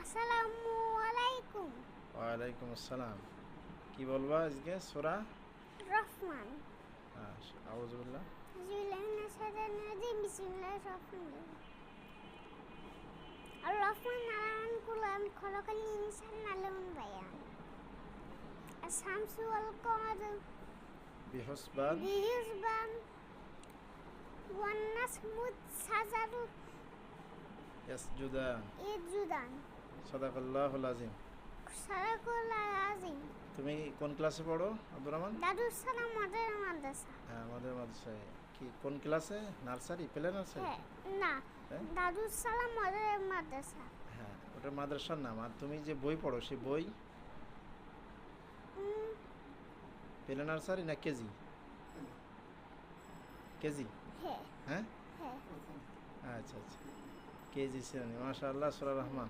আসসালামু আলাইকুম। ওয়ালাইকুম আসসালাম। কি বলবা আজকে সূরা? রহমান। আউযুবিল্লাহ। বিসমিল্লাহির শাইতানির রাজিম। বিসমিল্লাহির রহমানির রহিম। আর রহমান নারায়ণ কুলাম খলকাল ইনসান আলাম বায়ান। আশ-শামসু ওয়াল কমারু বিহুসবান বিহিসবান ওয়ান নাজমু শাজারু ইয়াসজুদান। ইয়াসজুদান। সাদাকাল্লাহুল আযীম। সাদাকাল্লাহুল আযীম। তুমি কোন ক্লাসে পড়ো আব্দুর রহমান? দারুস সালাম মডার্ন মাদ্রাসা। হ্যাঁ, আমাদের মাদ্রাসায়। কি কোন ক্লাসে? Nursery, play nursery? হ্যাঁ, না, হ্যাঁ? দারুস সালাম মডার্ন মাদ্রাসা। হ্যাঁ, ওটা মাদ্রাসার নাম। আর তুমি যে বই পড়ো সেই বই প্লে নার্সারি না কেজি? কেজি? হ্যাঁ, হ্যাঁ, হ্যাঁ। আচ্ছা আচ্ছা, কেজি শ্রেণী। মাশাআল্লাহ, সূরা রহমান।